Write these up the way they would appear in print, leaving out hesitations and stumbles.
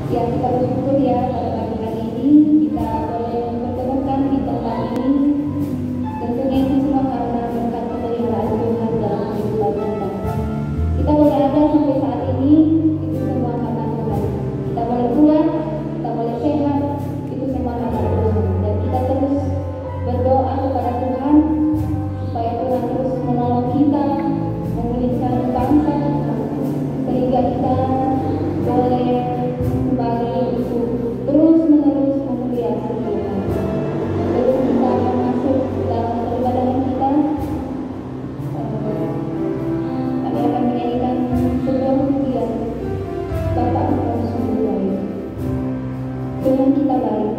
Ya, kita bersyukur ya pada pagi hari ini kita boleh bertemukan di tempat ini. Tentunya itu semua karena berkat pemeliharaan Tuhan dalam kehidupan kita. Kita boleh ada sampai saat ini, itu semua karena Tuhan. Kita boleh pulang, kita boleh sehat, itu semua karena Tuhan. Dan kita terus berdoa kepada Tuhan supaya Tuhan terus menolong kita, memulihkan bangsa kita, sehingga kita boleh kembali untuk terus menerus memuliakan Tuhan. Sebelum kita masuk dalam peribadahan kita, kami akan menyanyikan sebuah pujian. Bapa Engkau sungguh baik, Tuhan kita baik.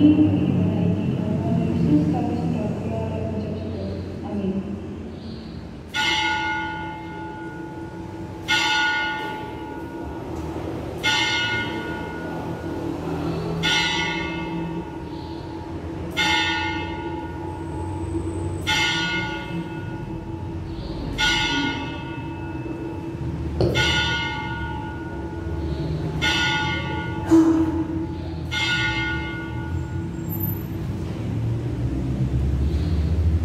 ibadah ini. Tuhan Yesus kami sudah berdoa dan mengucap syukur. Amin.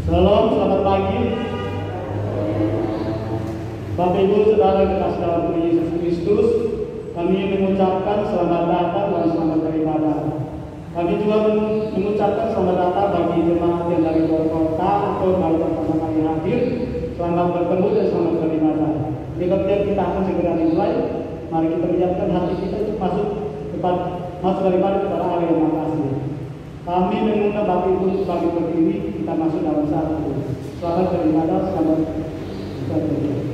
Shalom, selamat pagi. Bapak Ibu Saudara yang dikasihi dalam Tuhan Yesus Kristus, kami mengucapkan selamat datang dan selamat beribadah. Kami juga mengucapkan selamat datang bagi jemaat yang dari luar kota atau baru pertama kali hadir. Selamat bertemu dan selamat beribadah. Di kemudian kita akan segera dimulai. Mari kita menyiapkan hati kita untuk masuk beribadah kepada Allah yang Maha Kasih. Kami mengundang Bapak Ibu sebagai berdiri, kita masuk dalam satu. Selamat beribadah, selamat beribadah.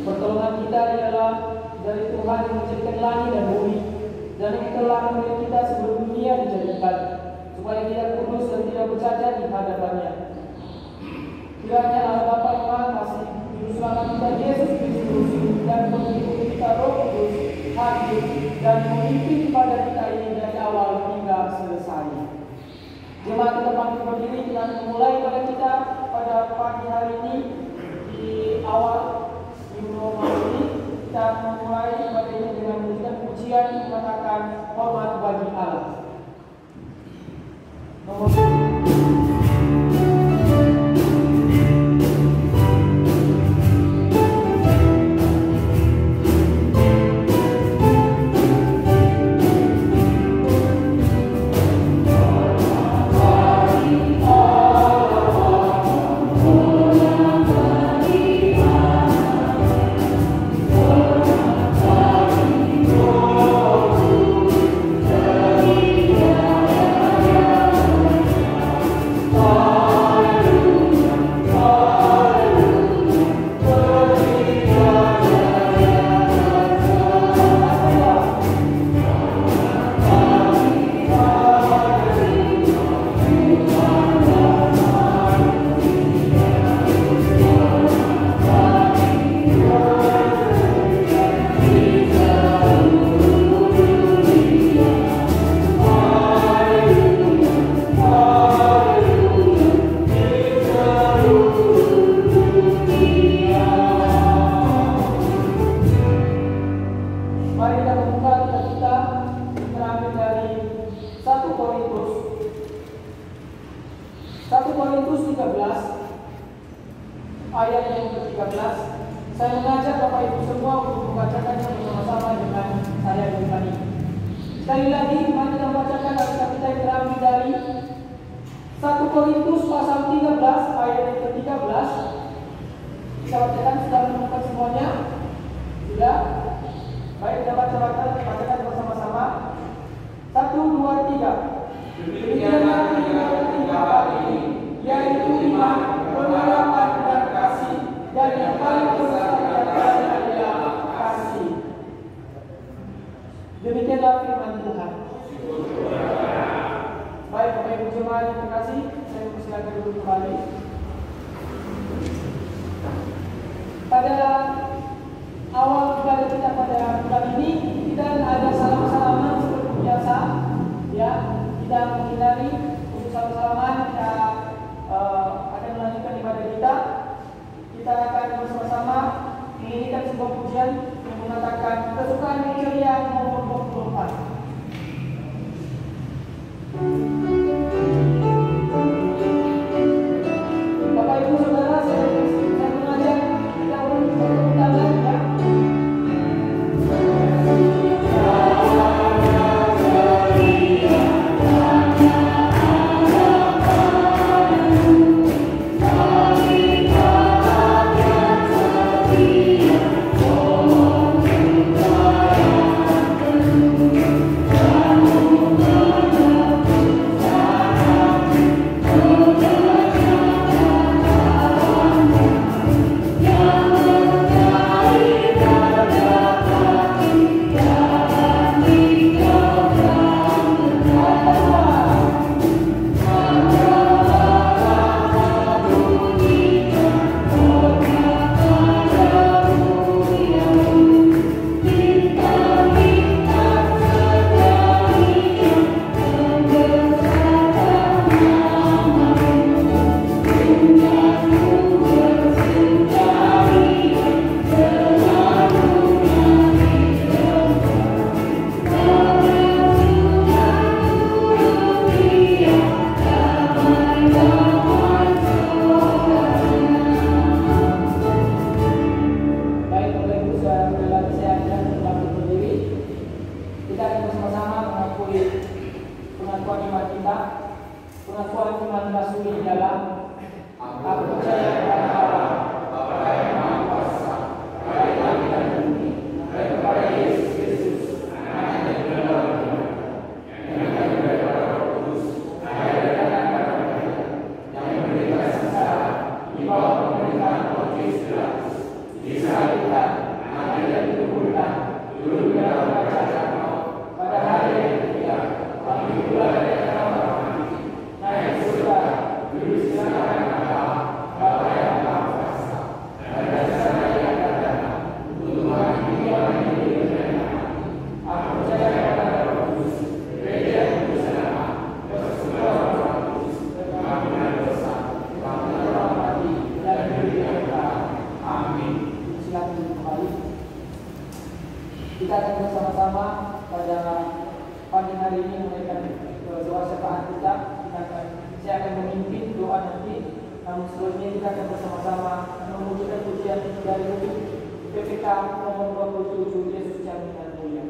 Pertolongan kita ialah dari Tuhan yang menciptakan langit dan bumi, dan yang telah memberi kita sebelum dunia dijadikan, supaya kita kudus dan tidak bercacat di hadapannya. Kiranya Allah Bapa yang Maha Kasih, Juru Selamat kita Yesus Kristus, dan pengikut kita Roh Kudus hadir dan memimpin kepada kita ini dari awal hingga selesai. Jemaat kita bangkit berdiri dan memulai pada kita pada pagi hari ini di awal ini kita memulai ibadah ini dengan menyanyikan pujian mengatakan hormat bagi Allah. Nomor ayat yang ke-13. Saya mengajak Bapak Ibu semua untuk membacakannya bersama-sama dengan saya di sini. Sekali lagi, mari kita bacakan Alkitab kita yang terambil dari 1 Korintus pasal 13 ayat yang ke-13. Kita bacakan, sudah menemukan semuanya? Sudah? Baik, kita bacakan bersama-sama. 1, 2, 3. Demikianlah tiga hal ini, yaitu iman, pengharapan, dan kasih. Dan yang paling besar adalah kasih. Demikianlah firman Tuhan. Baik, Bapak Ibu jemaat yang terkasih, saya persilakan dulu kembali. Pada awal ibadah kita pada bulan ini, kita ada salam-salaman seperti biasa, ya. bersama-sama mengakui pengakuan iman kita, pengakuan iman rasuli di dalam aku percaya kepada Allah, Bapa yang Maha Kuasa, Bapa langit dan bumi, dan kepada Yesus Kristus, Anak yang benar yang datang daripada Roh Kudus, lahir dari anak Maria, yang menderita sengsara di bawah pemerintahan Pontius Pilatus, disalibkan, mati dan dikuburkan, turun ke dalam kerajaan maut, pada hari yang ketiga, bangkit pula dari antara orang mati, naik ke surga, duduk di kanan Allah, Bapa yang Maha Kuasa, dan dari sana Ia akan datang untuk menghakimi orang yang hidup dan yang mati. Aku percaya kepada Roh Kudus, Gereja yang kudus dan aman, persekutuan orang kudus, pengampunan dosa, bangkit orang mati, dan hidup yang kekal. Amin. Silakan kembali. Kita akan bersama-sama pada pagi hari ini menaikkan doa syafaat kita. Saya akan memimpin doa nanti. Namun sebelumnya kita akan bersama-sama memujikan pujian dari PPK nomor 27 Yesus yang mulia.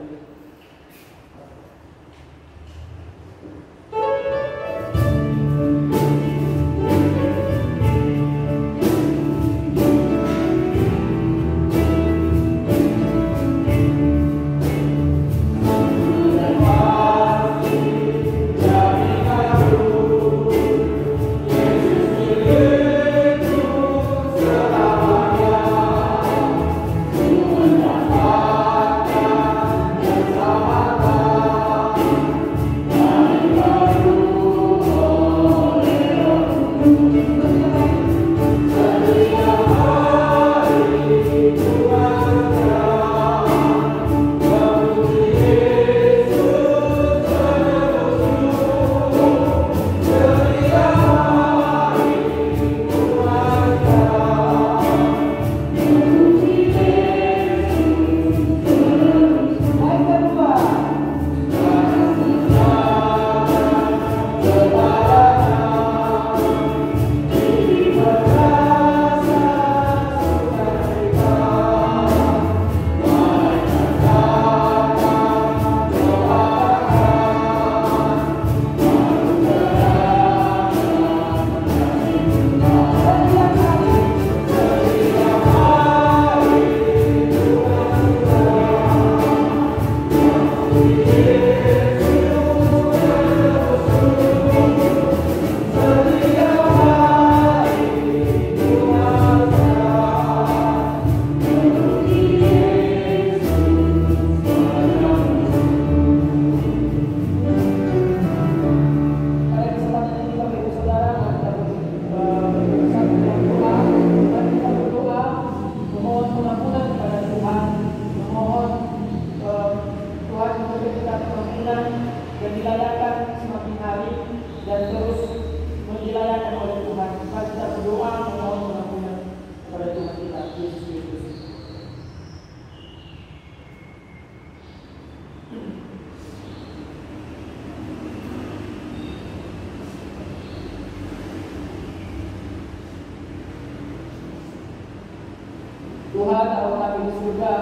Tuhan Allah kami di surga,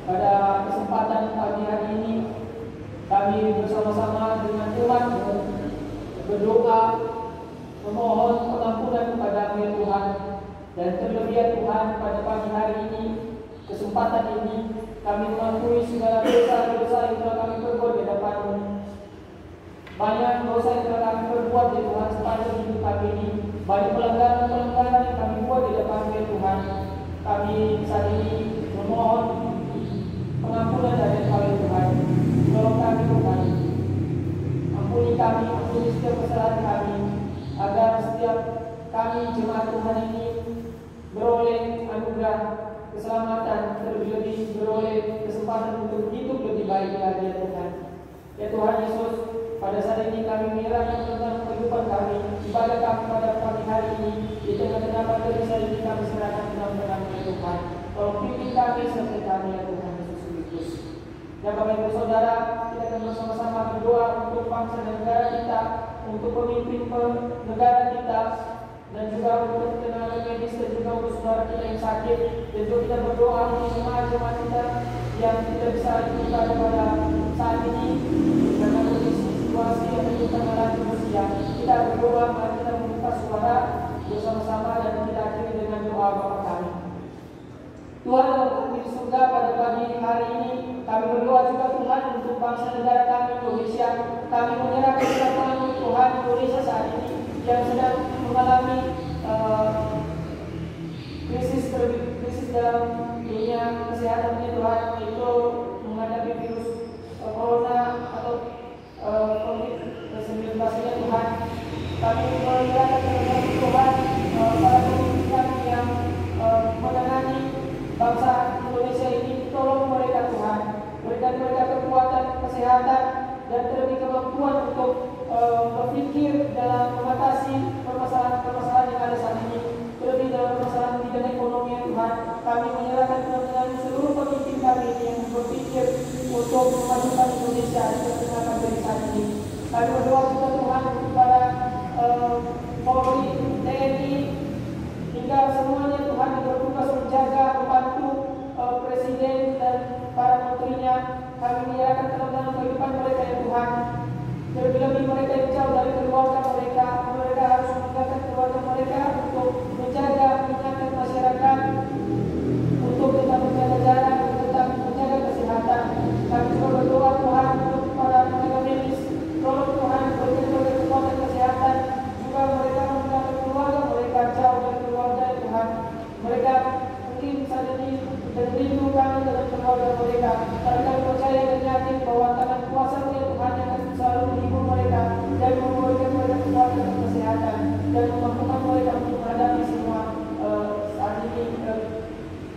pada kesempatan pagi hari ini kami bersama-sama dengan umat-Mu berdoa memohon pengampunan kepada-Mu ya Tuhan, dan terlebih ya Tuhan pada pagi hari ini, kesempatan ini kami mengakui segala dosa-dosa yang telah kami perbuat di hadapan-Mu. Banyak dosa yang telah kami perbuat ya Tuhan sepanjang hidup kami ini, banyak pelanggaran-pelanggaran yang kami buat di hadapan-Mu ya Tuhan. Kami saat ini memohon pengampunan dari Tuhan. Tolong kami Tuhan, ampuni kami, ampuni setiap kesalahan kami, agar setiap kami jemaat Tuhan ini beroleh anugerah keselamatan, terlebih beroleh kesempatan untuk hidup lebih baik lagi ya Tuhan. Ya Tuhan Yesus, pada saat ini kami menyerahkan tentang kehidupan kami, ibadah kami pada pagi hari ini, di tengah-tengah pandemi saat ini kami serahkan benar-benar ya Tuhan. Tolong pimpin kami serta kami ya Tuhan Yesus Kristus. Dan Bapak Ibu Saudara, kita akan bersama-sama berdoa untuk bangsa dan negara kita, untuk pemimpin negara kita, dan juga untuk tenaga medis dan juga untuk saudara kita yang sakit. Dan juga kita berdoa untuk jemaat-jemaat kita yang tidak bisa ibadah pada saat ini dengan kondisi situasi yang kita mengalami Rusia, kita berdoa, mari kita membuka suara bersama-sama dan kita akhiri dengan doa Bapa kami. Tuhan dalam Bapa di surga, pada pagi hari ini kami berdoa juga Tuhan untuk bangsa negara kami Indonesia. Kami menyerahkan kepada Tuhan Tuhan Indonesia saat ini yang sedang mengalami krisis dalam dunia kesehatan ini Tuhan, yaitu menghadapi virus corona atau COVID-19 ini Tuhan. Kami menyerahkan kepada Tuhan para pemimpin yang menangani bangsa Indonesia ini, tolong mereka Tuhan, berikan mereka kekuatan kesehatan dan terlebih kemampuan untuk berpikir dalam mengatasi permasalahan yang ada saat ini, terlebih dalam permasalahan bidang ekonomi Tuhan. Kami menyerahkan dengan seluruh pemimpin kami yang berpikir untuk memajukan Indonesia di tengah pandemi saat ini. Kami berdoa juga Tuhan kepada Polri, TNI, hingga semuanya Tuhan yang bertugas menjaga, membantu Presiden dan para menterinya. Kami menyerahkan dalam kehidupan mereka ya Tuhan. Terlebih mereka yang jauh dari keluarga mereka, mereka harus meninggalkan keluarga mereka untuk menjaga mengingatkan masyarakat, untuk tetap menjaga jarak, tetap menjaga kesehatan. Kami juga berdoa Tuhan untuk para tenaga medis, tolong Tuhan berikan mereka kekuatan kesehatan, juga mereka meninggalkan keluarga mereka, jauh dari keluarga ya Tuhan. Mereka mungkin saat ini rindu kami dalam keluarga mereka, tapi kami percaya dan yakin bahwa tangan kuasa Tuhan yang akan selalu menghibur mereka dan memberikan mereka kekuatan kesehatan dan memampukan mereka untuk menghadapi semua saat ini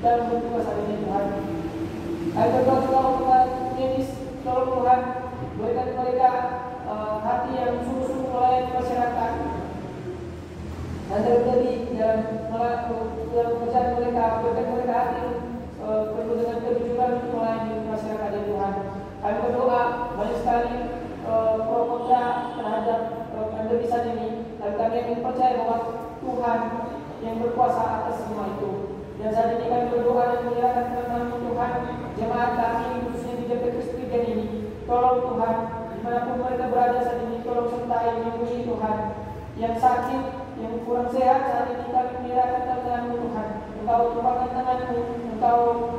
dan bertugas saat ini Tuhan. Kami berdoa juga untuk medis, tolong Tuhan berikan mereka hati yang sungguh-sungguh melayani masyarakat dan terjadi dalam pekerjaan mereka, berikan mereka hati penuh dengan kejujuran untuk melayani masyarakat ya Tuhan. Kami berdoa banyak sekali pro kontra terhadap pandemi saat ini, dan kami ingin percaya bahwa Tuhan yang berkuasa atas semua itu. Dan saat ini kami berdoa dan menyerahkan kepada Tuhan jemaat kami khususnya di GP Kristian ini. Tolong Tuhan, dimanapun mereka berada saat ini, tolong sertai lindungi Tuhan. Yang sakit, yang kurang sehat saat ini kami menyerahkan tangan-Mu Tuhan. Engkau tumpahkan tangan-Mu, Engkau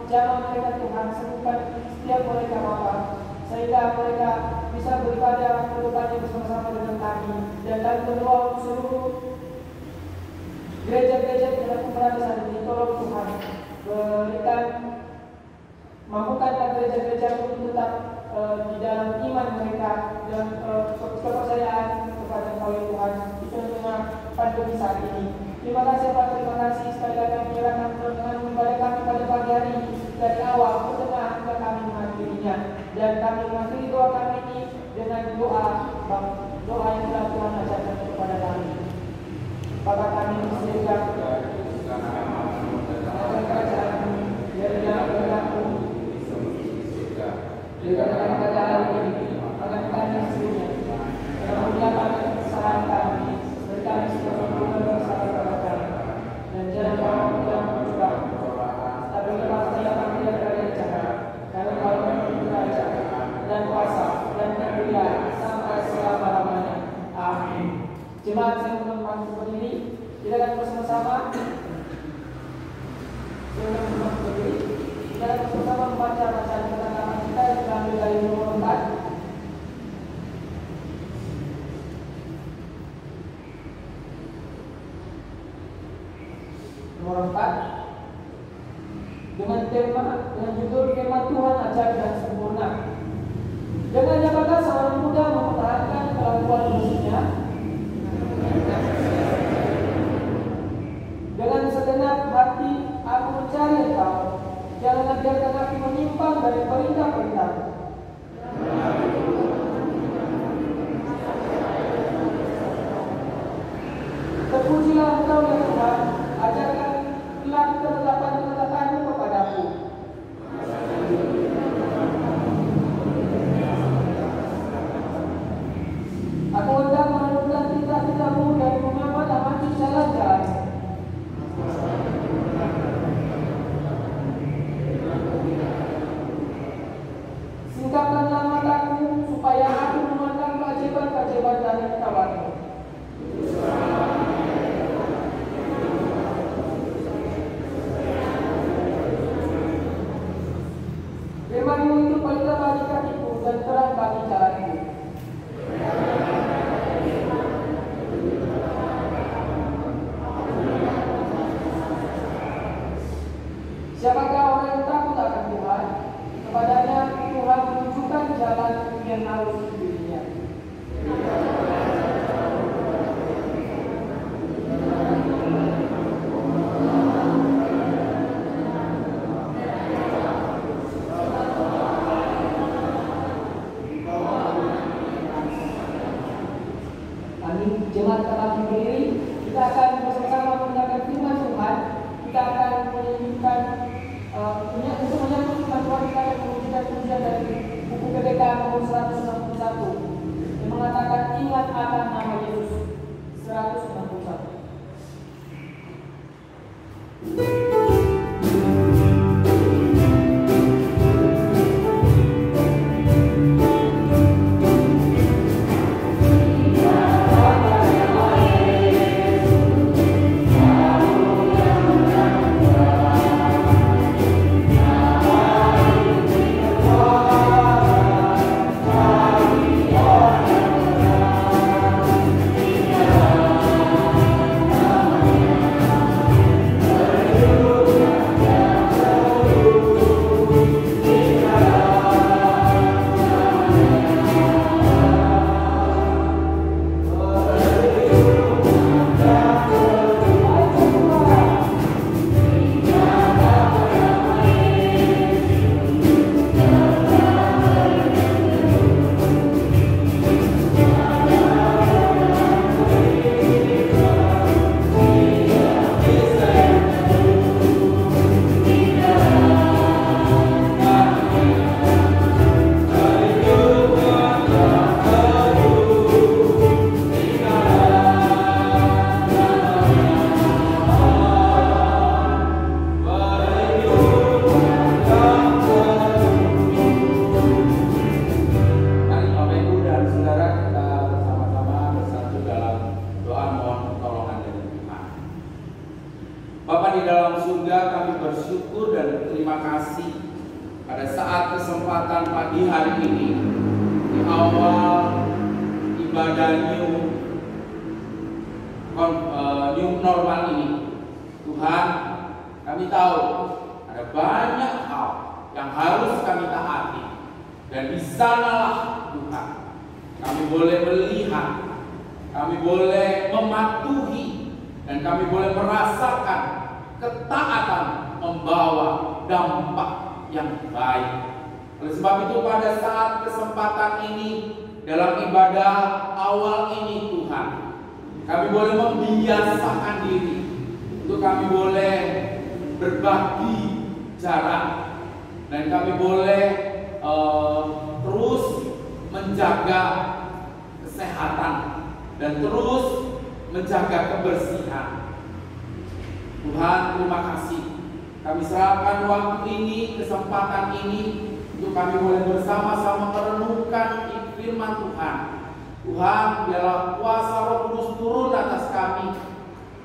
jamah mereka Tuhan, sembuhkan setiap mereka Bapa, sehingga mereka bisa beribadah kedepannya bersama-sama dengan kami. Dan kami berdoa untuk seluruh gereja-gereja yang dalam berada saat ini, tolong Tuhan berikan, mampukan gereja-gereja untuk tetap di dalam iman mereka dan kepercayaan kepada Engkau ya Tuhan di tengah pandemi saat ini. Terima kasih Pak, terima kasih sekali lagi kami menyerahkan dengan ibadah kami pada pagi hari ini dari awal ke tengah hingga kami mengakhirinya, dan kami mengakhiri doa kami ini dengan doa yang telah Tuhan ajarkan kepada kami. Bapa kami di surga, kerajaan-Mu, biarlah berlaku dengan pada hari ini, akan kami semuanya, kemuliaan kesalahan kami, berkami seluruh bersalah kepada kami, dan jangan kami yang juga, tapi pasti akan tidak berada jahat, karena Kau memiliki kerajaan dan kuasa dan kemuliaan sampai selama-lamanya. Amin. Jemaat yang menempatkan berdiri, kita akan bersama-sama. Kita akan bersama membaca bacaan kata-kata kita yang diambil dari nomor 4. Nomor 4 dengan judul firman Tuhan ajar dan sempurna. Dengan apakah seorang muda mempertahankan kelakuan musuhnya? Dengan segenap hati aku mencari Engkau, janganlah biarkan aku menyimpang dari perintah-perintah-Mu. Terpujilah Engkau ya Tuhan, ajarkan ketetapan-ketetapan-Mu kepadaku. Aku hendak menentukan titah-titah-Mu dan mengamati jalan-jalan. seluruh dunia. Kami jemaat kami berdiri, kita akan bersama-sama mendengarkan firman Tuhan. Kita akan menyanyikan untuk menyambut firman Tuhan, kita akan mengujikan pujian dari buku PPK nomor 161 yang mengatakan ingat akan nama Yesus. 161. Bapa di dalam surga, kami bersyukur dan berterima kasih pada saat kesempatan pagi hari ini di awal ibadah new normal ini. Tuhan, kami tahu ada banyak hal yang harus kami taati, dan di sanalah Tuhan kami boleh melihat, kami boleh mematuhi, dan kami boleh merasakan ketaatan membawa dampak yang baik. Oleh sebab itu pada saat kesempatan ini dalam ibadah awal ini Tuhan, kami boleh membiasakan diri untuk kami boleh berbagi jarak, dan kami boleh terus menjaga kesehatan dan terus menjaga kebersihan. Tuhan, terima kasih. Kami serahkan waktu ini, kesempatan ini untuk kami boleh bersama-sama merenungkan firman Tuhan. Tuhan, biarlah kuasa Roh Kudus turun atas kami,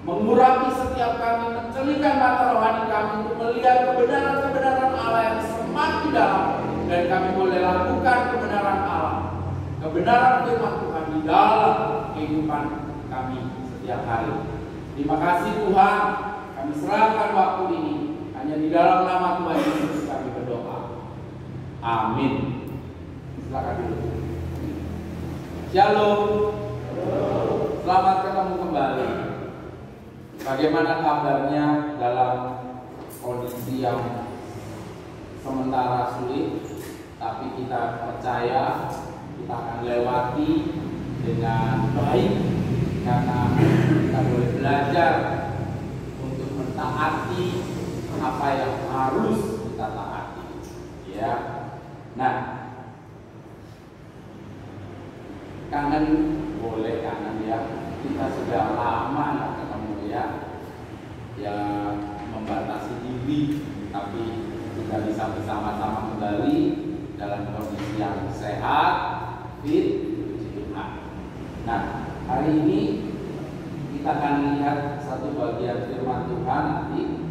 mengurapi setiap kami, mencelingkan mata rohani kami untuk melihat kebenaran-kebenaran Allah yang semakin dalam, dan kami boleh lakukan kebenaran Allah, kebenaran firman Tuhan di dalam kehidupan kami setiap hari. Terima kasih Tuhan, kami serahkan waktu ini hanya di dalam nama Tuhan Yesus kami berdoa. Amin. Silakan dulu. Shalom. Selamat ketemu kembali. Bagaimana kabarnya dalam kondisi yang sementara sulit, tapi kita percaya kita akan lewati dengan baik, karena kita boleh belajar untuk mentaati apa yang harus kita taati, ya. Nah, kangen boleh kangen ya, kita sudah lama nggak ketemu ya, ya membatasi diri, tapi kita bisa bersama-sama kembali dalam kondisi yang sehat, fit, puji Tuhan. Nah, hari ini kita akan lihat satu bagian firman Tuhan. Nanti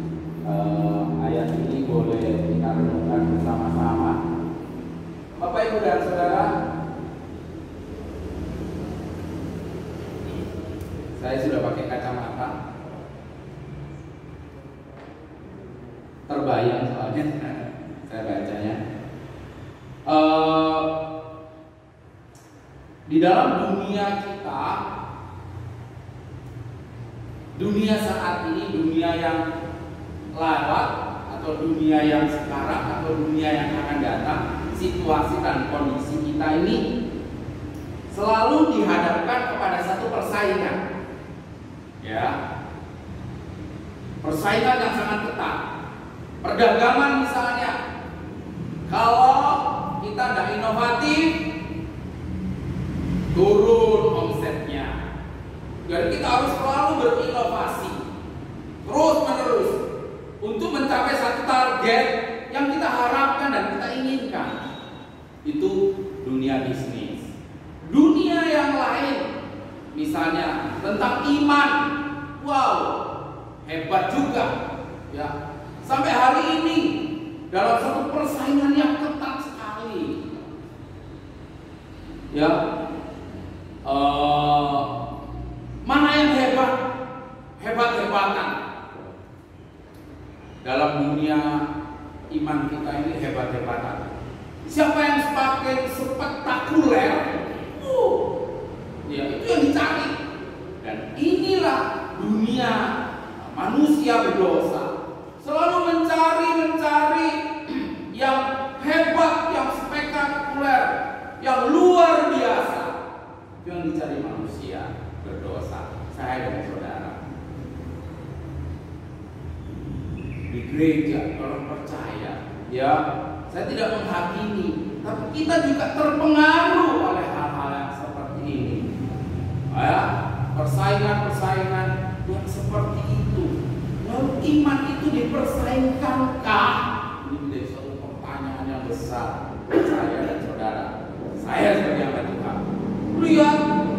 ayat ini boleh kita renungkan bersama-sama. Bapak, Ibu, dan Saudara, saya sudah pakai kacamata, terbayang soalnya saya bacanya. Di dalam dunia kita, dunia saat ini, dunia yang lewat atau dunia yang sekarang atau dunia yang akan datang, situasi dan kondisi kita ini selalu dihadapkan kepada satu persaingan, ya, persaingan yang sangat ketat. Perdagangan misalnya, kalau kita tidak inovatif, turun omsetnya. Jadi kita harus selalu berinovasi terus menerus untuk mencapai satu target yang kita harapkan dan kita inginkan. Itu dunia bisnis. Dunia yang lain, misalnya tentang iman, wow, hebat juga, ya. Sampai hari ini dalam satu persaingan yang ketat sekali, ya. Mana yang hebat, hebat-hebatan dalam dunia iman kita ini, hebat-hebatan. Siapa yang semakin spektakuler, ya itu yang dicari. Dan inilah dunia manusia berdosa, selalu mencari yang hebat, yang spektakuler, yang luar biasa. Itu yang dicari manusia berdosa, saya dan saudara. Di gereja orang percaya, ya, saya tidak menghakimi, tapi kita juga terpengaruh oleh hal-hal yang seperti ini, ya, persaingan yang seperti itu. Lalu iman itu dipersaingkankah? Ini menjadi suatu pertanyaan yang besar. Saya dan saudara, saya sebagai hamba Tuhan, lihat,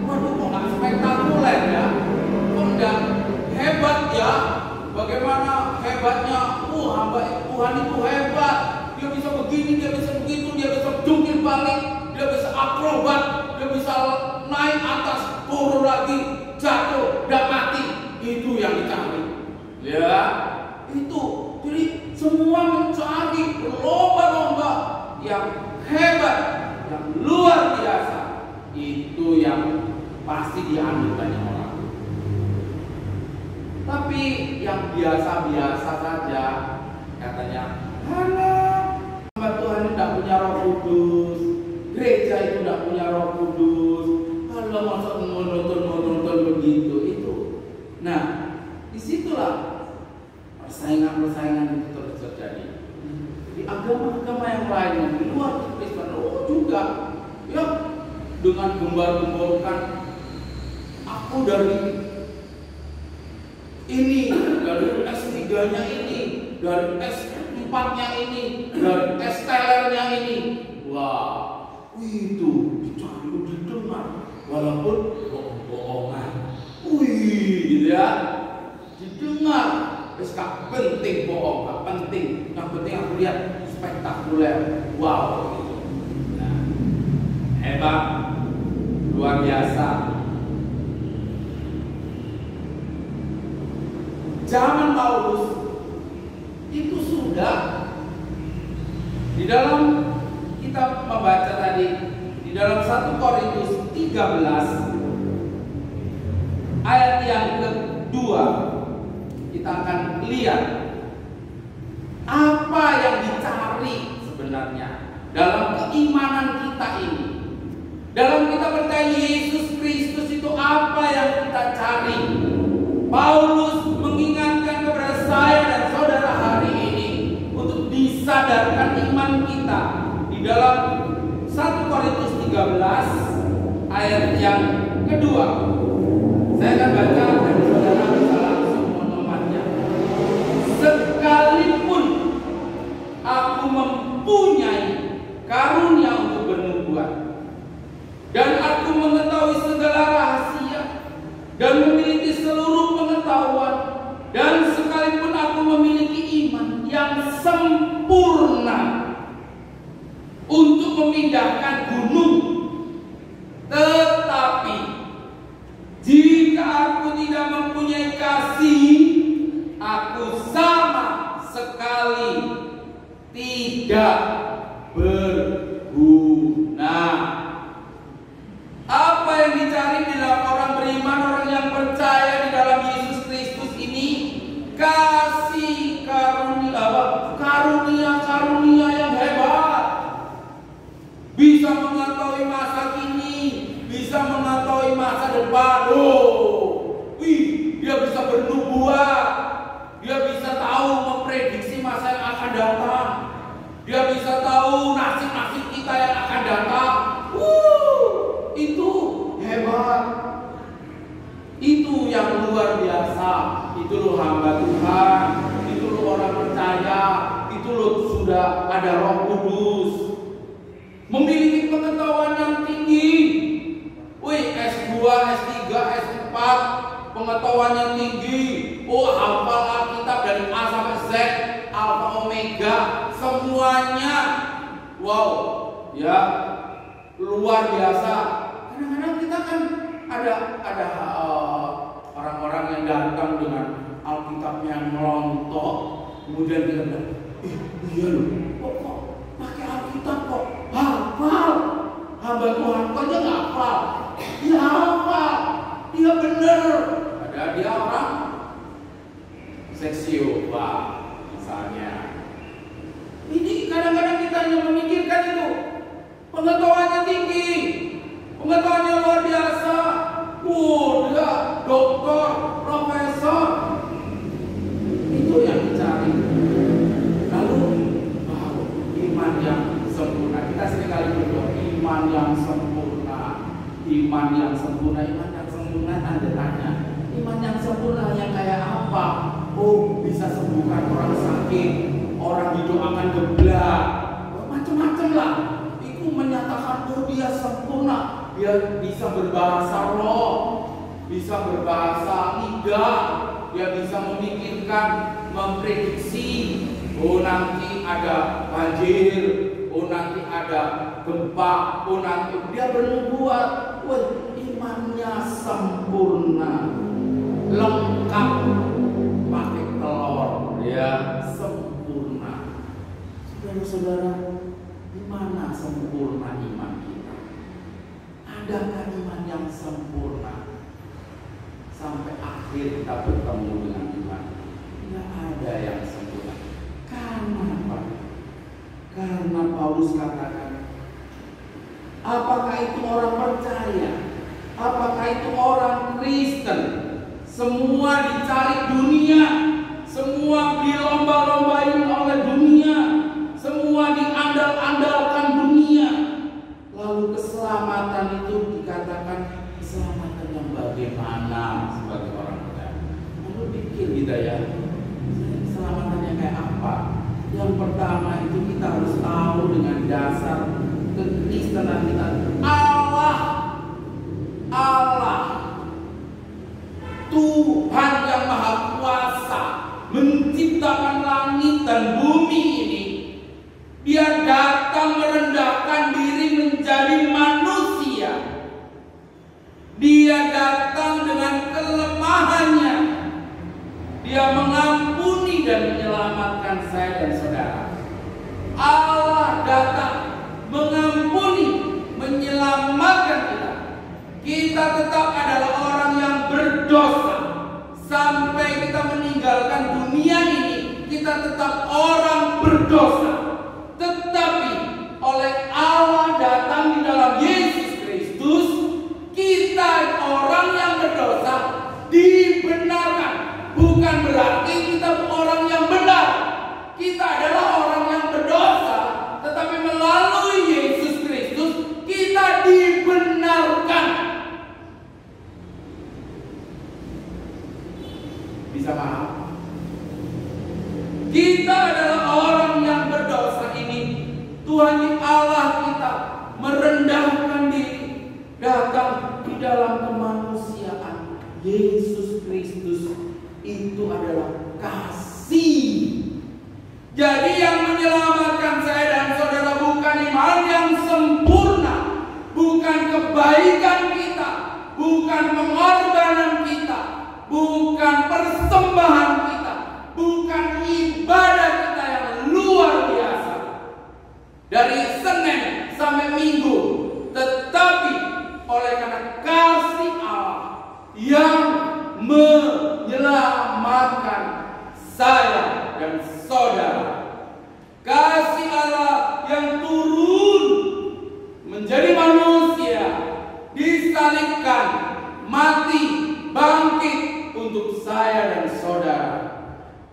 waduh, kok nggak spektakuler ya, kok nggak hebat ya? Bagaimana hebatnya? Hamba Tuhan itu hebat. Dia bisa begini, dia bisa begitu, dia bisa jungkir balik, dia bisa akrobat, dia bisa naik atas, turun lagi, jatuh, dan mati. Itu yang dicari, ya. Itu jadi semua mencari berlomba-lomba yang hebat, yang luar biasa. Itu yang pasti diambil banyak orang. Tapi yang biasa-biasa saja, katanya, hamba Tuhan itu tidak punya Roh Kudus, gereja itu tidak punya Roh Kudus, kalau masuk menonton begitu itu. Nah, disitulah persaingan itu terus terjadi. Di agama-agama yang lain, yang di luar Kristen, juga, ya, dengan gembar-gemborkan, aku dari ini, dari S3-nya ini, dari S4-nya ini, dari S-telernya ini. Wah, itu dicari, didengar, walaupun bohong-bohongan. Gitu ya, didengar. Terus gak penting bohong, gak penting. Yang penting aku lihat spektakuler. Wow, gitu. Nah, hebat, luar biasa. Zaman Paulus itu sudah di dalam kita membaca tadi di dalam 1 Korintus 13 ayat yang kedua, kita akan lihat apa yang dicari sebenarnya dalam keimanan kita ini. Dalam kita percaya Yesus Kristus itu apa yang kita cari. Paulus mengingatkan kepada saya dan saudara hari ini untuk disadarkan iman kita di dalam 1 Korintus 13 ayat yang kedua. Saya akan baca dan saudara bisa langsung menemukannya. Sekalipun aku mempunyai karunia untuk bernubuat dan aku mengetahui segala rahasia dan memiliki seluruh pengetahuan, dan sekalipun aku memiliki iman yang sempurna untuk memindahkan gunung, tetapi jika aku tidak mempunyai kasih, aku sama sekali tidak berguna. depan. Dia bisa bernubuat. Dia bisa tahu memprediksi masa yang akan datang. Dia bisa tahu nasib-nasib kita yang akan datang. Itu hebat. Itu yang luar biasa. Itu loh hamba Tuhan. Itu loh orang percaya. Itu loh sudah ada Roh Kudus. Memiliki pengetahuan yang tinggi. S2, S3, S4, pengetahuan yang tinggi. Hafal Alkitab dari A sampai Z, Alfa Omega, semuanya. Wow, ya luar biasa. Kadang-kadang kita kan ada orang-orang yang datang dengan Alkitabnya yang melontok, kemudian kita bilang, iya loh, kok pakai Alkitab kok hafal? Hamba Tuhan kok aja nggak hafal? Dia hafal, dia bener. Ada dia orang seksio, Pak, misalnya. Ini kadang-kadang kita hanya memikirkan itu. Pengetahuannya tinggi, pengetahuannya luar biasa. Dia doktor, profesor. Itu yang dicari. Lalu, iman yang sempurna. Kita seringkali berdoa, iman yang sempurna. Iman yang sempurna, iman yang sempurna tanda tanya. Iman yang sempurna yang kayak apa? Bisa sembuhkan orang sakit, orang didoakan geblak, macam-macam lah. Itu menyatakan dia sempurna. Dia bisa berbahasa roh, bisa berbahasa lidah, dia bisa memikirkan, memprediksi. Nanti ada banjir, nanti ada gempa, nanti dia bernubuat. Imannya sempurna, lengkap, pakai telur, ya sempurna. Saudara-saudara, di mana sempurna iman kita? Adakah iman yang sempurna sampai akhir kita bertemu dengan iman? Tidak ada yang sempurna. Karena apa? Karena Paulus katakan, apakah itu orang percaya? Apakah itu orang Kristen? Semua dicari dunia, semua dilomba-lombain oleh dunia, semua diandal-andalkan dunia. Lalu keselamatan itu dikatakan keselamatan yang bagaimana sebagai orang percaya? Lalu pikir kita ya, keselamatannya kayak apa? Yang pertama itu kita harus tahu dengan dasar kekristenan kita, Allah Tuhan yang Maha Kuasa menciptakan langit dan bumi ini. Dia datang merendahkan diri menjadi manusia. Dia datang dengan kelemahannya. Dia mengampuni dan menyelamatkan saya dan saudara. Allah datang mengampuni, menyelamatkan kita. Kita tetap adalah orang yang berdosa. Sampai kita meninggalkan dunia ini, kita tetap orang berdosa. Tetapi oleh Allah datang di dalam Yesus Kristus, kita orang yang berdosa dibenarkan. Bukan berarti kita orang yang benar. Kita adalah orang yang berdosa, tetapi melalui Yesus Kristus kita dibenarkan. Bisa paham? Kita adalah orang yang berdosa ini. Tuhan Allah kita merendahkan diri, datang di dalam kemanusiaan. Yesus Kristus itu adalah kasih. Jadi yang menyelamatkan saya dan saudara bukan iman yang sempurna, bukan kebaikan kita, bukan pengorbanan kita, bukan persembahan kita, bukan ibadah kita yang luar biasa dari Senin sampai Minggu, tetapi oleh karena kasih Allah yang menyelamatkan saya dan saudara. Kasih Allah yang turun menjadi manusia, disalibkan, mati, bangkit untuk saya dan saudara.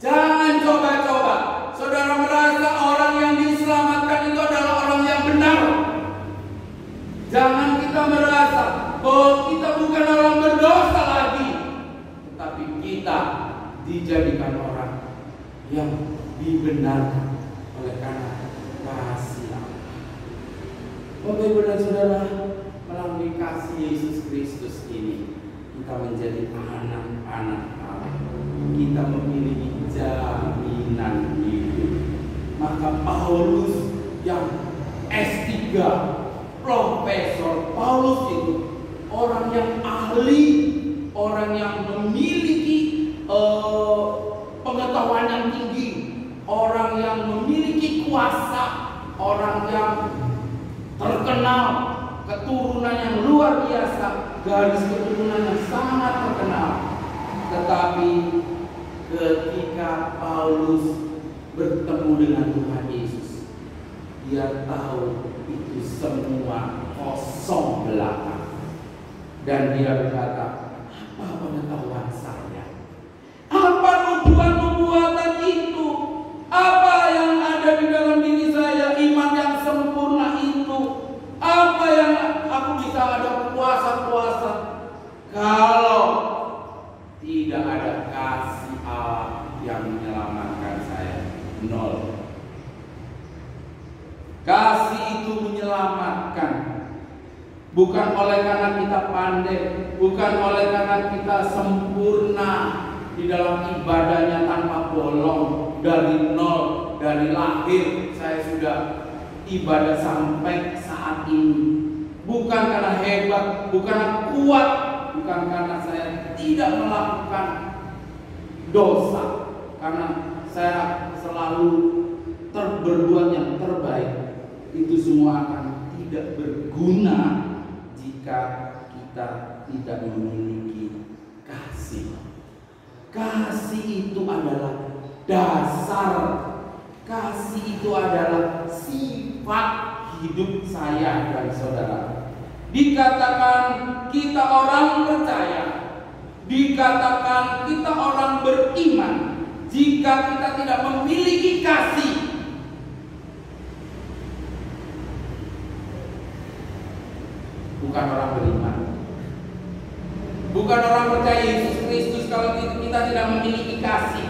Jangan coba-coba saudara merasa orang yang diselamatkan itu adalah orang yang benar. Jangan kita merasa bahwa kita bukan orang berdosa lagi, tetapi kita dijadikan orang yang dibenarkan oleh karena kasih Allah. Bapak Ibu dan Saudara, melalui kasih Yesus Kristus ini kita menjadi anak-anak Allah. Kita memiliki jaminan hidup. Maka Paulus yang S3, Profesor Paulus itu orang yang ahli, orang yang memiliki pengetahuan yang tinggi, orang yang memiliki kuasa, orang yang terkenal, keturunan yang luar biasa, garis keturunan yang sangat terkenal. Tetapi ketika Paulus bertemu dengan Tuhan Yesus, dia tahu itu semua kosong belaka. Dan dia berkata, apa pengetahuan saya? Apa nubuatan itu? Apa yang ada di dalam diri saya, iman yang sempurna itu? Apa yang aku bisa ada puasa-puasa kalau tidak ada kasih Allah yang menyelamatkan saya? Nol. Kasih itu menyelamatkan, bukan oleh karena kita pandai, bukan oleh karena kita sempurna di dalam ibadahnya tanpa bolong, dari nol, dari lahir saya sudah ibadah sampai saat ini. Bukan karena hebat, bukan karena kuat, bukan karena saya tidak melakukan dosa, karena saya selalu berbuat yang terbaik. Itu semua akan tidak berguna jika kita tidak memiliki kasih. Kasih itu adalah dasar. Kasih itu adalah sifat hidup saya dan saudara. Dikatakan kita orang percaya, dikatakan kita orang beriman, jika kita tidak memiliki kasih, bukan orang beriman, bukan orang percaya Yesus Kristus kalau kita tidak memiliki kasih.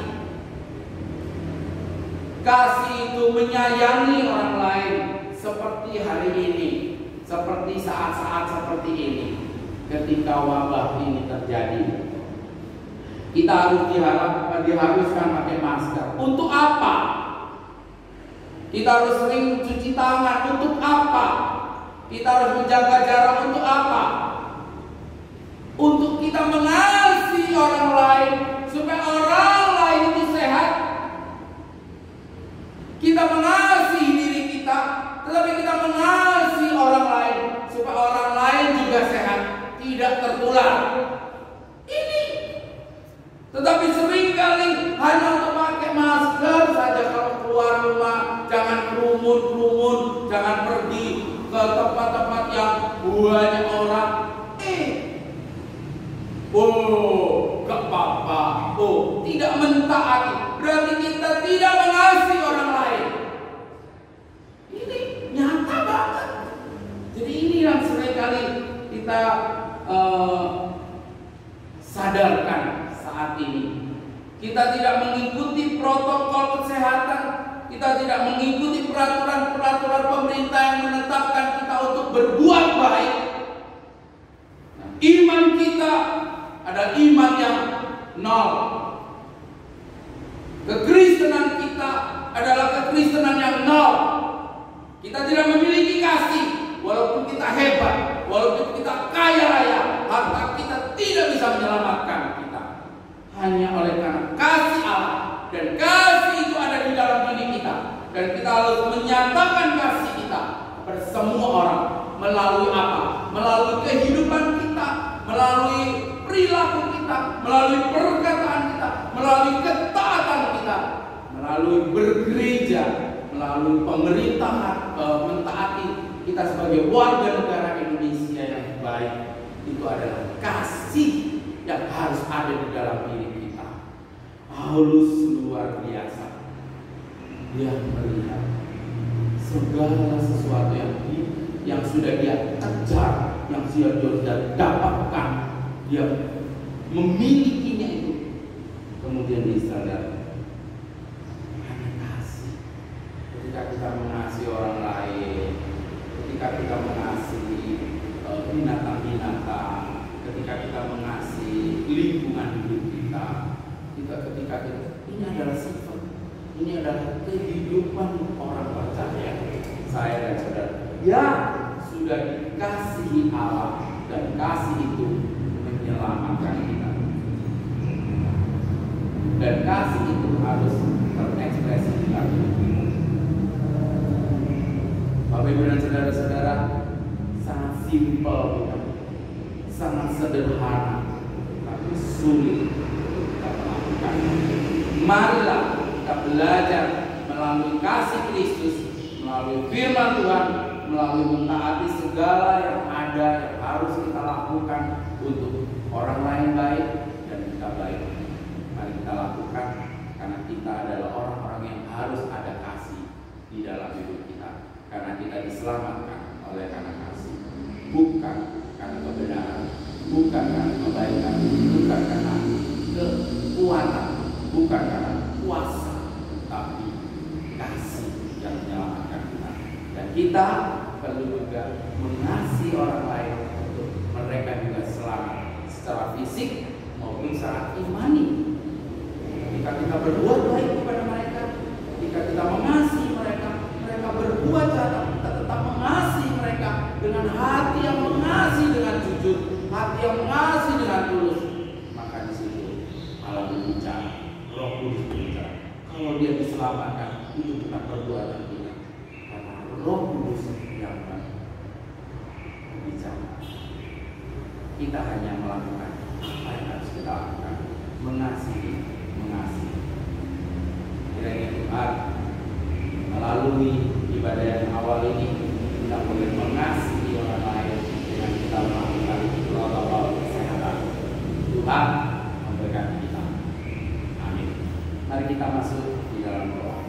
Kasih itu menyayangi orang lain seperti hari ini, seperti saat-saat seperti ini. Ketika wabah ini terjadi, kita harus diharuskan pakai masker. Untuk apa? Kita harus sering cuci tangan. Untuk apa? Kita harus menjaga jarak. Untuk apa? Untuk kita mengasihi orang lain, supaya orang lain itu sehat. Kita mengasihi diri kita, tetapi kita mengasihi orang lain, supaya orang lain juga sehat, tidak tertular. Ini. Tetapi seringkali hanya untuk pakai masker saja kalau keluar rumah. Jangan kerumun-kerumun, jangan pergi ke tempat-tempat yang banyak orang. Gak apa-apa. Tidak mentaati. Berarti kita tidak mengasihi orang lain. Ini nyata banget. Jadi ini yang seringkali kita sadarkan saat ini. Kita tidak mengikuti protokol kesehatan. Kita tidak mengikuti peraturan-peraturan pemerintah yang menetapkan kita untuk berbuat baik. Nah, iman kita adalah iman yang nol. Kekristenan kita adalah kekristenan yang nol. Kita tidak memiliki kasih, walaupun kita hebat, walaupun kita kaya raya, harta kita tidak bisa menyelamatkan kita. Hanya oleh karena kasih Allah, dan kasih itu ada di dalam diri kita, dan kita harus menyatakan kasih kita kepada semua orang. Melalui apa? Melalui kehidupan kita, melalui perilaku kita, melalui perkataan kita, melalui ketaatan kita, melalui bergereja, melalui pemerintahan, mentaati kita sebagai warga negara Indonesia yang baik. itu adalah kasih yang harus ada di dalam diri kita. Paulus luar biasa. Dia melihat segala sesuatu yang sudah dia kejar, yang sudah dapatkan, dia memilikinya itu. Kemudian dia sadar, hanya kasih. Ketika kita mengasihi orang lain, ketika kita mengasihi binatang-binatang, ketika kita mengasihi lingkungan hidup kita, ketika kita, ini adalah sifat, ini adalah kehidupan orang percaya. Saya dan saudara, ya sudah dikasihi Allah, dan kasih itu menyelamatkan kita. Dan kasih itu harus terekspresi di dalam hidup kita. Bapak Ibu dan saudara-saudara, sangat simpel, sangat sederhana, tapi sulit kita melakukan. Marilah kita belajar melalui kasih Kristus, melalui firman Tuhan, melalui mentaati segala yang ada yang harus kita lakukan untuk orang lain baik dan kita baik. Mari kita lakukan, karena kita adalah orang-orang yang harus ada kasih di dalam hidup kita. Karena kita diselamatkan oleh karena kasih, bukan karena kebenaran, bukan karena kebaikan, bukan karena kekuatan, bukan karena kuasa, tapi kasih yang menyelamatkan kita. Dan kita perlu juga mengasihi orang lain untuk mereka juga selamat secara fisik maupun secara imani. Ketika kita berbuat baik kepada mereka, ketika kita mengasihi mereka, mereka berbuat jahat, kita tetap mengasihi mereka dengan hati yang mengasihi dengan jujur, hati yang mengasihi dengan tulus. Maka di situ Allah berbicara, Roh Kudus berbicara. Kalau dia diselamatkan, itu bukan perbuatan kita, karena Roh Kudus yang berbicara. Kita hanya melakukan apa yang harus kita lakukan, mengasihi. Kiranya Tuhan melalui ibadah yang awal ini kita boleh mengasihi orang lain dengan kita melakukan protokol kesehatan. Tuhan memberkati kita. Amin. Mari kita masuk di dalam doa.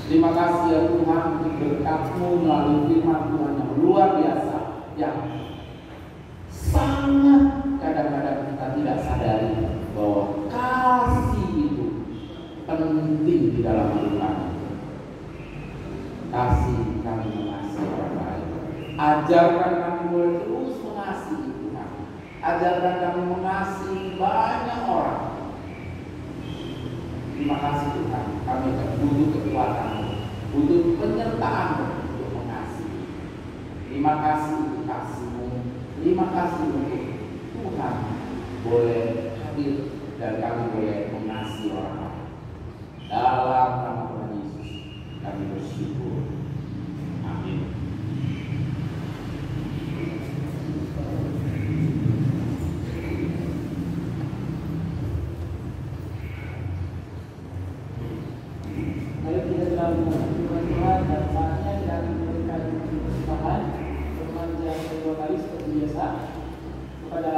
Terima kasih ya Tuhan untuk berkat-Mu melalui firman Tuhan yang luar biasa, yang sangat kadang-kadang kita tidak sadari bahwa kasih itu penting di dalam hidup kami. Kasih kami mengasihi orang lain. Ajarkan kami boleh terus mengasihi Tuhan. Ajarkan kami mengasihi banyak orang. Terima kasih Tuhan, kami butuh kekuatan, butuh penyertaan untuk mengasihi. Terima kasih untuk kasih-Mu. Terima kasih untuk Tuhan boleh hadir dan kami boleh mengasihi orang lain. Dalam nama Tuhan Yesus kami bersyukur. Amin. Mari kita dalam firman Tuhan, dan saatnya kita akan memberikan persembahan yang kedua kali seperti biasa kepada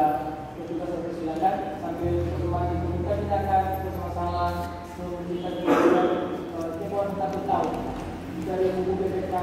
petugas yang silakan sambil persembahan ditemukan. Kita akan bersama-sama memberikan temuan satu tahun dari buku BPK.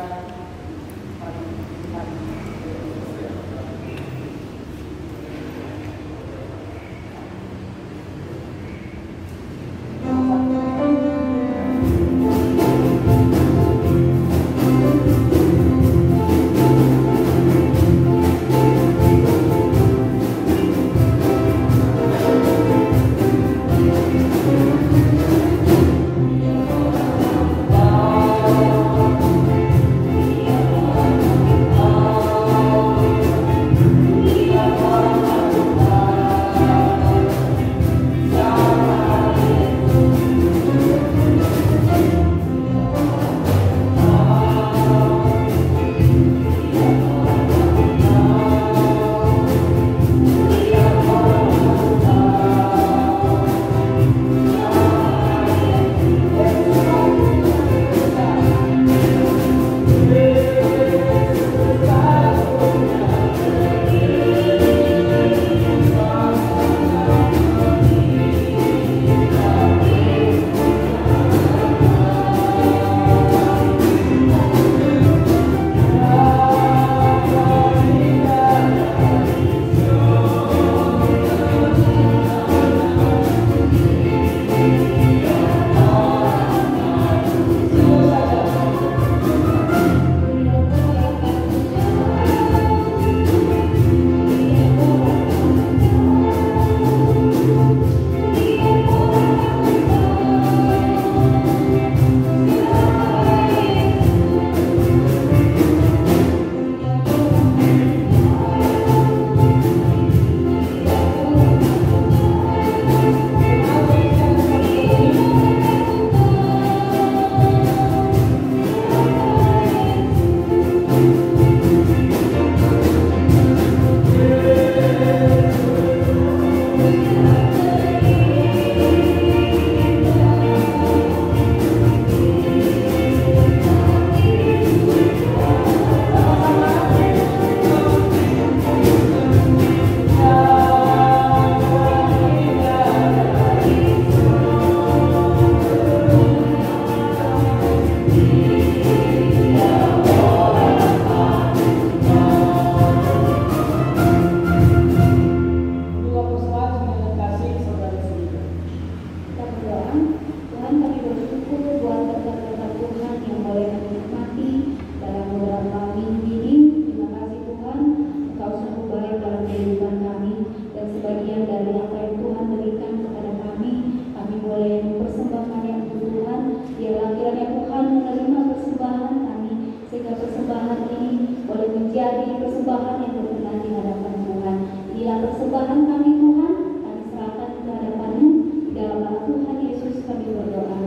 persembahan yang berkenan di hadapan Tuhan. Inilah persembahan kami Tuhan, kami serahkan ke hadapan-Mu. Di dalam nama Tuhan Yesus kami berdoa.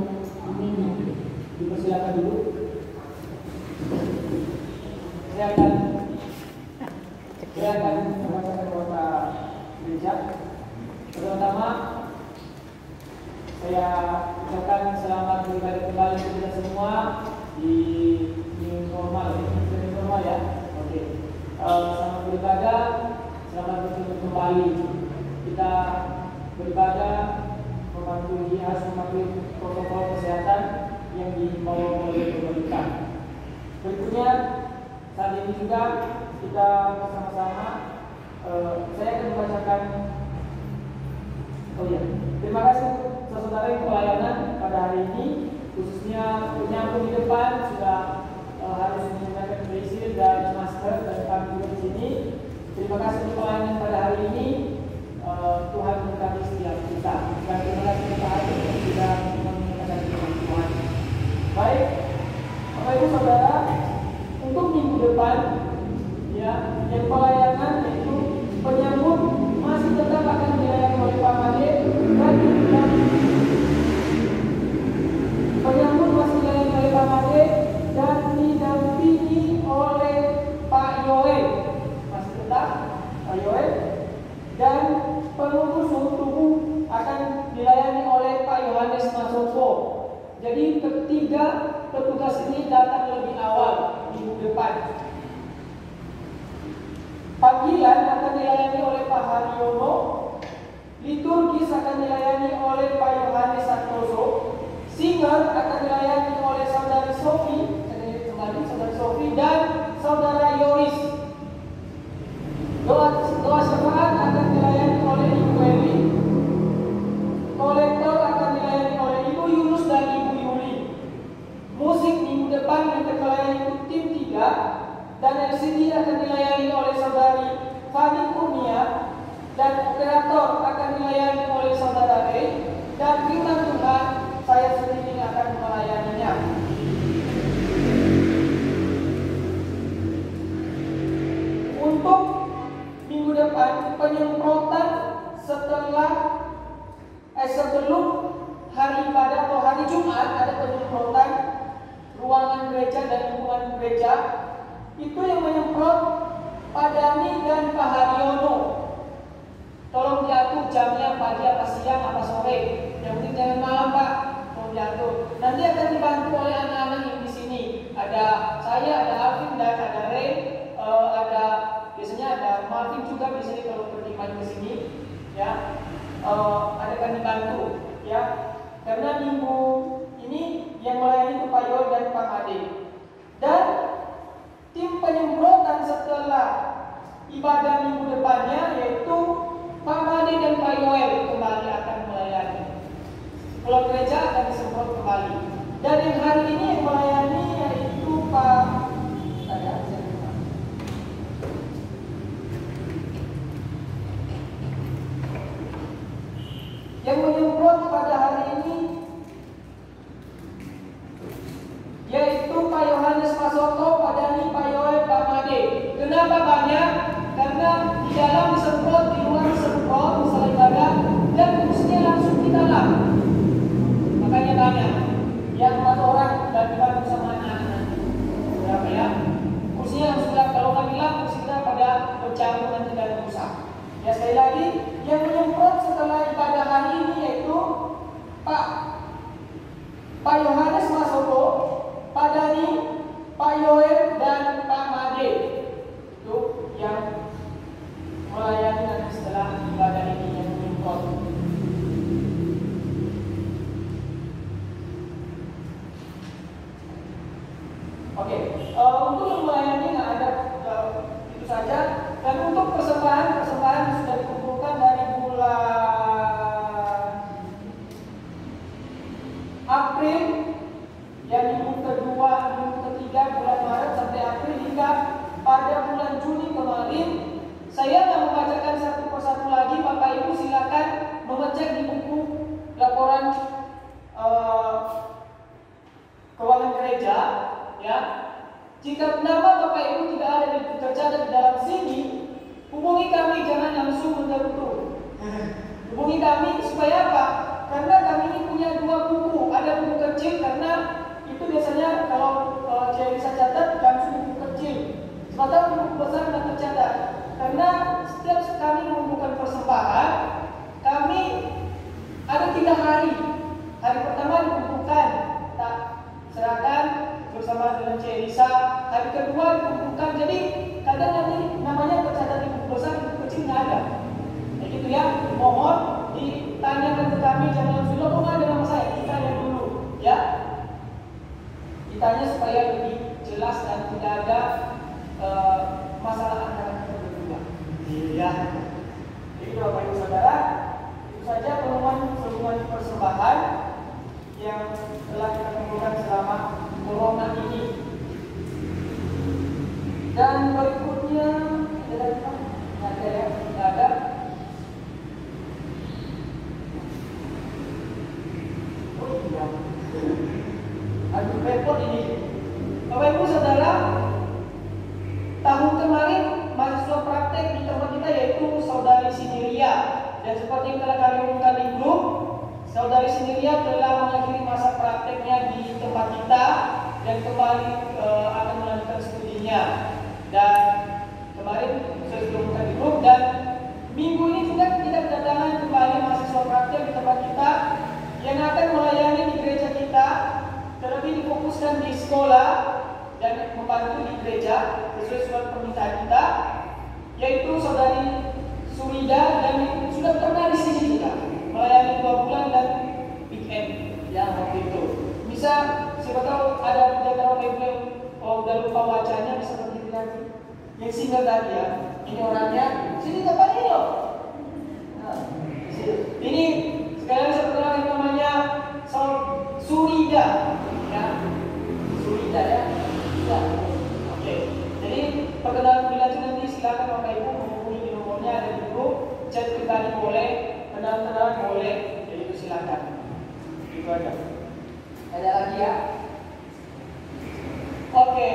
Amin. Dipersilakan dulu. Saya akan membacakan doa gereja. Pertama, saya ucapkan selamat beribadah kembali kita semua di new normal ya. Oke. Selamat beribadah, selamat bertemu kembali. Kita beribadah harus mematuhi protokol kesehatan yang dibawa oleh pemerintah. Berikutnya, saat ini juga kita bersama-sama saya akan membacakan. Terima kasih saudara yang pelayanan pada hari ini, khususnya penyambung di depan sudah harus menggunakan face shield dan masker, dan kami juga di sini. Terima kasih untuk pelayanan pada hari ini. Tuhan memberkati setiap kita. Dan terima kasih kepada hari yang sudah mendengarkan firman Tuhan. Baik, Bapak Ibu Saudara, untuk minggu depan, ya, yang pelayanan yaitu penyambut masih tetap akan dilayani oleh Pak Made, dan penyambut masih dilayani oleh Pak Made dan didampingi oleh Pak Yoel, masih tetap Pak Yoel, dan pengurus suhu tubuh akan dilayani oleh Pak Yohanes Masoko. Jadi ketiga petugas ini datang lebih awal minggu depan. Panggilan akan dilayani oleh Pak Haryono, liturgis akan dilayani oleh Pak Yohanes Santoso, singer akan dilayani oleh Saudari Sofi, dan Saudara Yoris. Doa syafaat akan dilayani oleh Ibu Eli, kolektor akan dilayani oleh Ibu Yunus dan Ibu Yuli. Musik minggu depan yang terlayani itu tim 3, dan LCD akan dilayani oleh Saudari Fani Kurnia, dan operator akan dilayani oleh Saudara E, dan firman Tuhan saya sendiri akan melayaninya. Untuk minggu depan penyemprotan sebelum hari ibadah atau hari Jumat ada penyemprotan ruangan gereja dan lingkungan gereja. Itu yang menyemprot Pak Dani dan Pak Haryono. Tolong diatur jamnya, pagi apa siang apa sore. Yang penting jangan malam Pak. Tolong diatur. Nanti akan dibantu oleh anak-anak yang di sini. Ada saya, ada Alvin dan ada Ray. Biasanya ada Marvin juga biasanya kalau pergi ke sini. Ya, akan dibantu. Ya, karena minggu ini yang melayani itu Pak Yoel dan Pak Made. Dan tim penyemprotan setelah ibadah minggu depannya yaitu Pak Made dan Pak Yoel kembali akan melayani. Pulau gereja akan disemprot kembali. Dan yang hari ini yang melayani yaitu Pak yang menyemprot pada hari ini yaitu Pak Yohanes Masoto, Pak Dani, Pak Yoel, Pak Made. Kenapa banyak? Karena di dalam disemprot, di luar disemprot, misalnya ibadah, dan kursinya langsung di dalam. Makanya banyak. Yang 4 orang dan dibantu sama anak-anak. Berapa ya? Kursinya langsung gelap. Kalau nggak gelap, kursi kita pada bercampur nanti dan rusak. Ya sekali lagi, yang menyemprot setelah ibadah hari ini yaitu Pak Yohanes Masoto, Pak Dani, Pak Yoel, dan Pak Made. Itu yang melayani nanti setelah ibadah ini yang menyemprot. Oke, untuk yang melayani nggak ada itu saja. Dan untuk persembahan sudah dikumpulkan dari bulan April, yang minggu kedua, minggu ketiga bulan Maret sampai April, hingga pada bulan Juni kemarin. Saya akan membacakan satu persatu lagi. Bapak Ibu silakan mengecek di buku laporan keuangan gereja, ya. Jika nama Bapak Ibu tidak ada tercatat di dalam Hubungi kami, jangan langsung menjauh. Hubungi kami supaya apa? Karena kami ini punya 2 buku. Ada buku kecil karena itu biasanya kalau saya bisa catat kami buku kecil. Sementara buku besar tidak tercatat. Karena setiap kami mengumpulkan persembahan, kami ada 3 hari. Hari pertama dikumpulkan, tak serahkan bersama dengan Celisa. Hari kedua dikumpulkan. Jadi kadang nanti namanya tercatat di buku besar, buku kecil nggak ada. Nah gitu ya. Mohon ditanyakan ke kami, jangan langsung kok nggak ada nama saya. Ditanya dulu, ya. Ditanya supaya lebih jelas dan tidak ada masalah antara kita berdua. Iya. Jadi Bapak Ibu Saudara, itu saja pengumuman persembahan yang telah kita kumpulkan selama corona ini. Dan berikutnya ada lagi Pak? Nggak ada ya? Nggak ada. Oh iya. Aduh repot ini. Bapak Ibu Saudara, tahun kemarin mahasiswa praktek di tempat kita yaitu Saudari Sinelia. Dan seperti yang telah kami umumkan di grup, Saudari Sinelia telah mengakhiri masa prakteknya di tempat kita dan kembali akan melanjutkan studinya. Dan kemarin saya sudah umumkan di grup, dan minggu ini juga kita kedatangan kembali mahasiswa praktek di tempat kita yang akan melayani di gereja kita, terlebih difokuskan di sekolah dan membantu di gereja sesuai surat permintaan kita, yaitu Saudari Surida, dan sudah pernah di sini juga melayani 2 bulan dan weekend ya waktu itu. Bisa siapa tahu ada jadwal Bapak udah lupa wajahnya, bisa berdiri lagi. Yang single tadi ya, ini orangnya sini depan ini loh. Nah, ini sekalian saya kenalin namanya Surida ya, Surida ya. Ya. Oke. Jadi perkenalan lebih lanjut nanti silakan Bapak Ibu menghubungi nomornya ada di grup, chat pribadi boleh, kenalan boleh, jadi itu silakan. Itu aja. Ada lagi ya? Oke.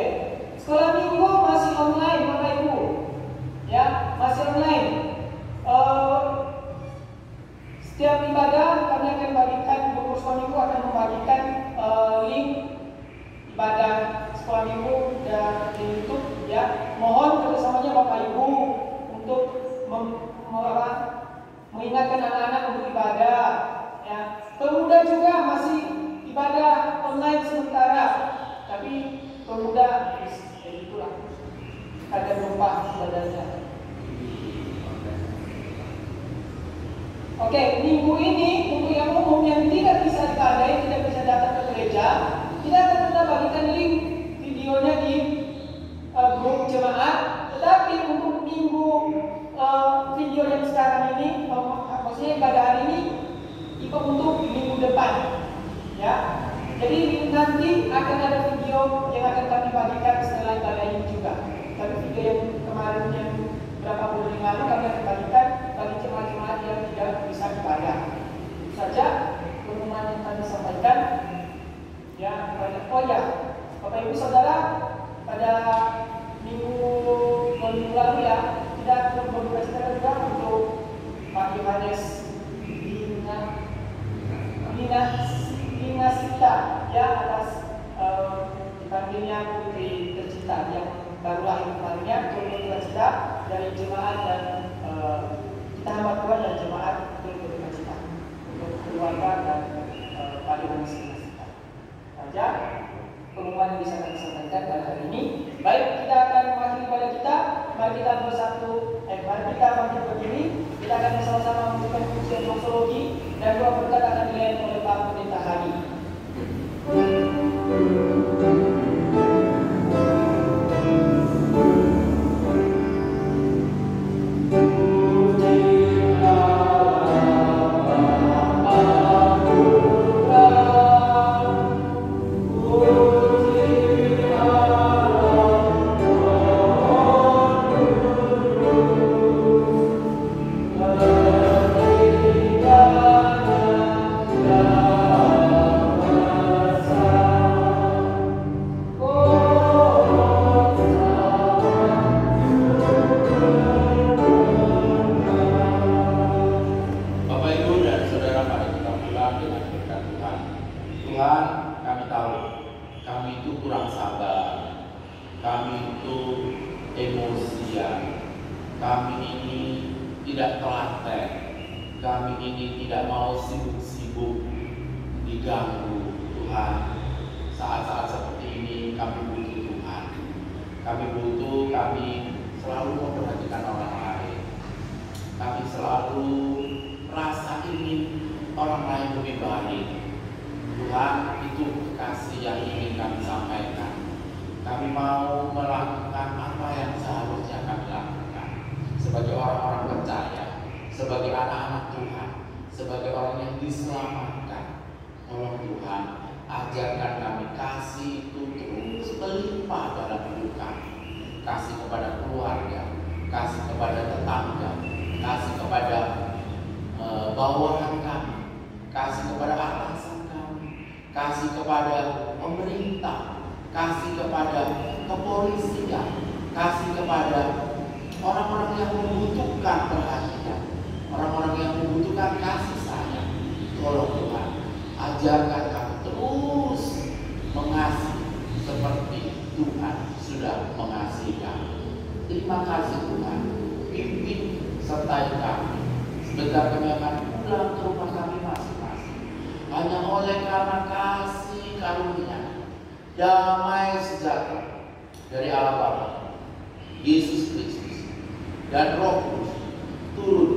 Sekolah minggu masih online Bapak Ibu. Ya, masih online. Setiap ibadah kami akan bagikan, guru sekolah minggu akan membagikan link ibadah sekolah minggu dan di YouTube ya. Mohon kerjasamanya Bapak Ibu untuk mengingatkan anak-anak untuk ibadah ya. Pemuda juga masih ibadah online sementara, tapi pemuda itulah kadang lupa ibadahnya. Oke, minggu ini untuk yang umum yang tidak bisa dipakai, tidak bisa datang ke gereja, kita akan tetap bagikan link videonya di grup jemaat. Tetapi untuk minggu video yang sekarang ini, maksudnya ibadah hari ini, itu untuk minggu depan, ya. Jadi nanti akan ada video yang akan kami bagikan setelah ibadah ini juga. Tapi video yang kemarin yang berapa bulan yang lalu kami akan bagikan bagi jemaat-jemaat yang tidak bisa ibadah. Itu saja pengumuman yang kami sampaikan. Ya, banyak. Oh ya, Bapak Ibu Saudara, pada minggu lalu ya, kita berduka cita juga untuk Pak Yohanes Lina Sita ya, atas dipanggilnya putri tercinta yang baru lahir kemarinnya, berduka cita dari jemaat dan kita hamba Tuhan dan jemaat berduka cita untuk keluarga dan Pak Yohanes Lina Sita. Saja pengumuman yang bisa kami sampaikan pada hari ini. Baik, kita akan mengakhiri pada kita. Mari kita mari kita bangkit berdiri. Kita akan bersama-sama memberikan pujian doksologi dan doa berkat akan dilayani oleh Pak Pendeta Hani. itu emosian, kami ini tidak telaten, kami ini tidak mau sibuk-sibuk diganggu. Tuhan, saat-saat seperti ini kami butuh Tuhan. Kami selalu memperhatikan orang lain. Kami selalu rasa ingin orang lain lebih baik. Tuhan, itu kasih yang ingin kami sampaikan. Kami mau melakukan apa yang seharusnya kami lakukan sebagai orang-orang percaya, sebagai anak-anak Tuhan, sebagai orang yang diselamatkan. Tolong Tuhan, ajarkan kami kasih itu terus melimpah dalam hidup kami. Kasih kepada keluarga, kasih kepada tetangga, kasih kepada bawahan kami, kasih kepada atasan kami, kasih kepada pemerintah, kasih kepada kepolisian, kasih kepada orang-orang yang membutuhkan perhatian, orang-orang yang membutuhkan kasih sayang. Tolong Tuhan, ajarkan kami terus mengasihi seperti Tuhan sudah mengasihi kami. Terima kasih Tuhan, pimpin sertai kami. Sebentar kami akan pulang ke rumah kami masing-masing. Hanya oleh karena kasih karunia, damai sejahtera dari Allah Bapa, Yesus Kristus, dan Roh Kudus turun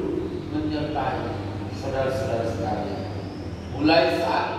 menyertai saudara-saudara sekalian. Mulai saat